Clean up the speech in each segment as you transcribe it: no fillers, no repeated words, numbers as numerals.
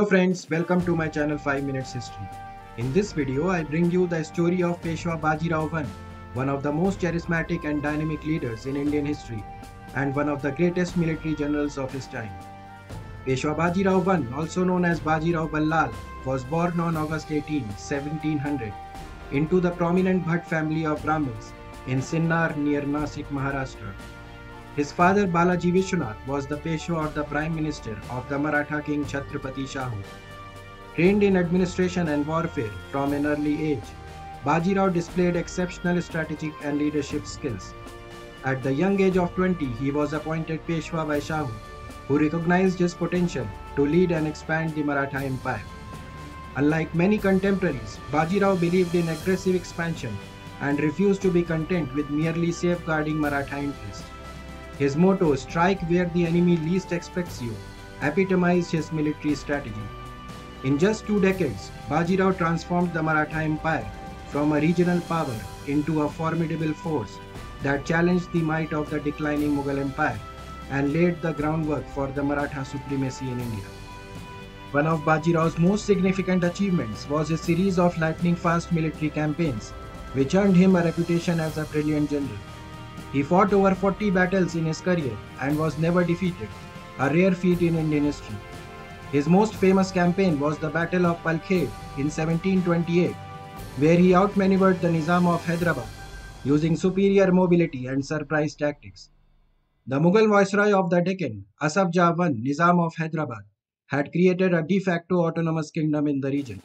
friends, welcome to my channel 5 Minutes History. In this video, I bring you the story of Peshwa Bajirao I, one of the most charismatic and dynamic leaders in Indian history and one of the greatest military generals of his time. Peshwa Bajirao I, also known as Bajirao Ballal, was born on August 18, 1700 into the prominent Bhatt family of Brahmins in Sinnar near Nasik, Maharashtra. His father Balaji Vishwanath was the Peshwa or the Prime Minister of the Maratha King Chhatrapati Shahu. Trained in administration and warfare from an early age, Bajirao displayed exceptional strategic and leadership skills. At the young age of 20, he was appointed Peshwa by Shahu, who recognized his potential to lead and expand the Maratha Empire. Unlike many contemporaries, Bajirao believed in aggressive expansion and refused to be content with merely safeguarding Maratha interests. His motto, "Strike where the enemy least expects you," epitomized his military strategy. In just 2 decades, Bajirao transformed the Maratha Empire from a regional power into a formidable force that challenged the might of the declining Mughal Empire and laid the groundwork for the Maratha supremacy in India. One of Bajirao's most significant achievements was a series of lightning-fast military campaigns, which earned him a reputation as a brilliant general. He fought over 40 battles in his career and was never defeated, a rare feat in Indian history. His most famous campaign was the Battle of Palkhed in 1728, where he outmaneuvered the Nizam of Hyderabad using superior mobility and surprise tactics. The Mughal viceroy of the Deccan, Asaf Jah I, Nizam of Hyderabad, had created a de facto autonomous kingdom in the region.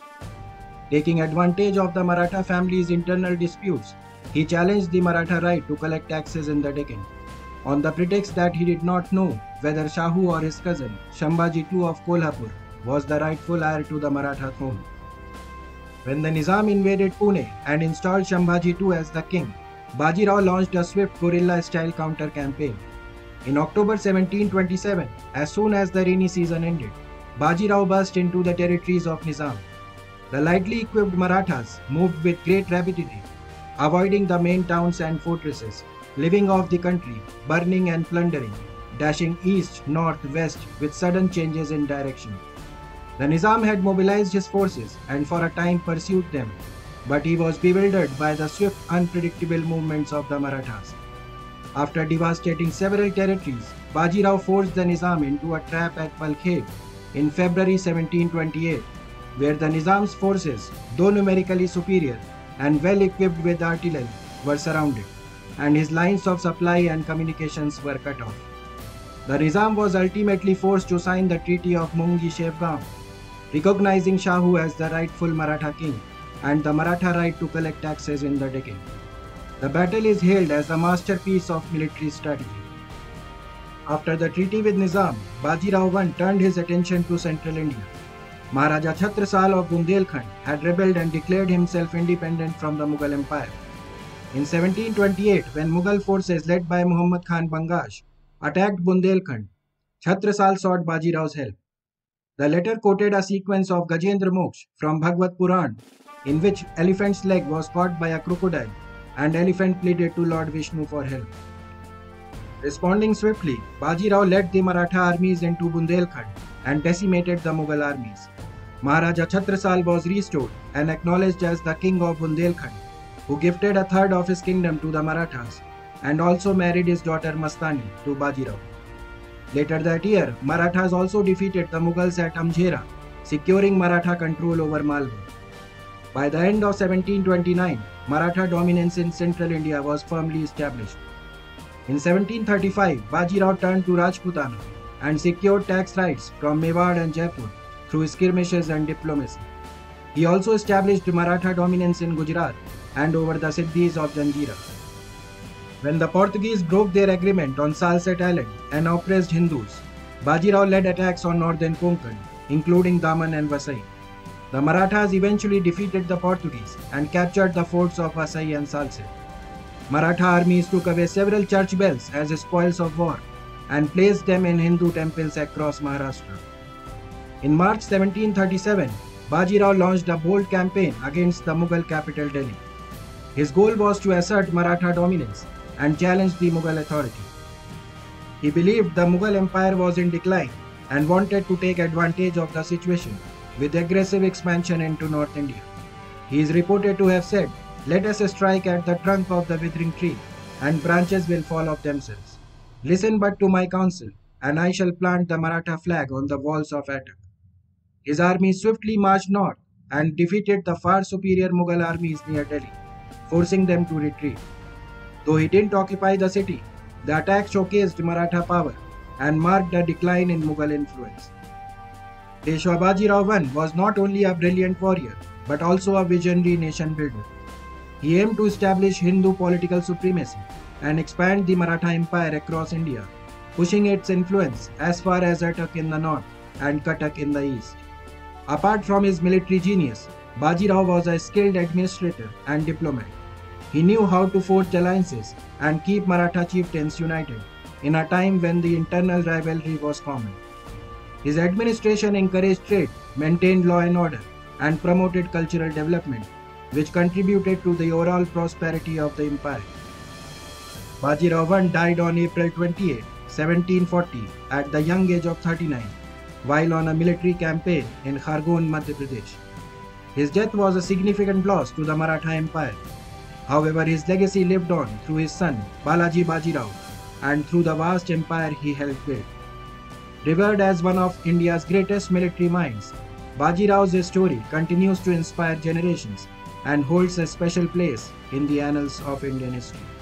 Taking advantage of the Maratha family's internal disputes, he challenged the Maratha right to collect taxes in the Deccan, on the pretext that he did not know whether Shahu or his cousin, Shambhaji II of Kolhapur, was the rightful heir to the Maratha throne. When the Nizam invaded Pune and installed Shambhaji II as the king, Bajirao launched a swift guerrilla-style counter-campaign. In October 1727, as soon as the rainy season ended, Bajirao burst into the territories of Nizam. The lightly equipped Marathas moved with great rapidity, avoiding the main towns and fortresses, living off the country, burning and plundering, dashing east, north, west with sudden changes in direction. The Nizam had mobilized his forces and for a time pursued them, but he was bewildered by the swift, unpredictable movements of the Marathas. After devastating several territories, Bajirao forced the Nizam into a trap at Palkhed in February 1728, where the Nizam's forces, though numerically superior and well equipped with artillery, were surrounded, and his lines of supply and communications were cut off. The Nizam was ultimately forced to sign the Treaty of Mungi-Shevgaon, recognizing Shahu as the rightful Maratha king and the Maratha right to collect taxes in the Deccan. The battle is hailed as a masterpiece of military strategy. After the treaty with Nizam, Bajirao I turned his attention to central India. Maharaja Chhatrasal of Bundelkhand had rebelled and declared himself independent from the Mughal Empire. In 1728, when Mughal forces led by Muhammad Khan Bangash attacked Bundelkhand, Chhatrasal sought Bajirao's help. The letter quoted a sequence of Gajendra Moksha from Bhagavad Puran, in which elephant's leg was caught by a crocodile and elephant pleaded to Lord Vishnu for help. Responding swiftly, Bajirao led the Maratha armies into Bundelkhand and decimated the Mughal armies. Maharaja Chhatrasal was restored and acknowledged as the king of Bundelkhand, who gifted a third of his kingdom to the Marathas and also married his daughter Mastani to Bajirao. Later that year, Marathas also defeated the Mughals at Amjera, securing Maratha control over Malwa. By the end of 1729, Maratha dominance in central India was firmly established. In 1735, Bajirao turned to Rajputana and secured tax rights from Mewar and Jaipur through skirmishes and diplomacy. He also established Maratha dominance in Gujarat and over the Siddhis of Janjira. When the Portuguese broke their agreement on Salsette Island and oppressed Hindus, Bajirao led attacks on northern Konkan, including Daman and Vasai. The Marathas eventually defeated the Portuguese and captured the forts of Vasai and Salsette. Maratha armies took away several church bells as spoils of war and placed them in Hindu temples across Maharashtra. In March 1737, Bajirao launched a bold campaign against the Mughal capital Delhi. His goal was to assert Maratha dominance and challenge the Mughal authority. He believed the Mughal Empire was in decline and wanted to take advantage of the situation with aggressive expansion into North India. He is reported to have said, "Let us strike at the trunk of the withering tree, and branches will fall of themselves. Listen but to my counsel, and I shall plant the Maratha flag on the walls of Attock." His army swiftly marched north and defeated the far superior Mughal armies near Delhi, forcing them to retreat. Though he didn't occupy the city, the attack showcased Maratha power and marked a decline in Mughal influence. Peshwa Bajirao I was not only a brilliant warrior but also a visionary nation builder. He aimed to establish Hindu political supremacy and expand the Maratha Empire across India, pushing its influence as far as Attock in the north and Cuttack in the east. Apart from his military genius, Bajirao was a skilled administrator and diplomat. He knew how to forge alliances and keep Maratha chieftains united in a time when the internal rivalry was common. His administration encouraged trade, maintained law and order, and promoted cultural development, which contributed to the overall prosperity of the empire. Bajirao I died on April 28, 1740 at the young age of 39, while on a military campaign in Khargone, Madhya Pradesh. His death was a significant loss to the Maratha Empire. However, his legacy lived on through his son Balaji Bajirao and through the vast empire he helped build. Revered as one of India's greatest military minds, Bajirao's story continues to inspire generations and holds a special place in the annals of Indian history.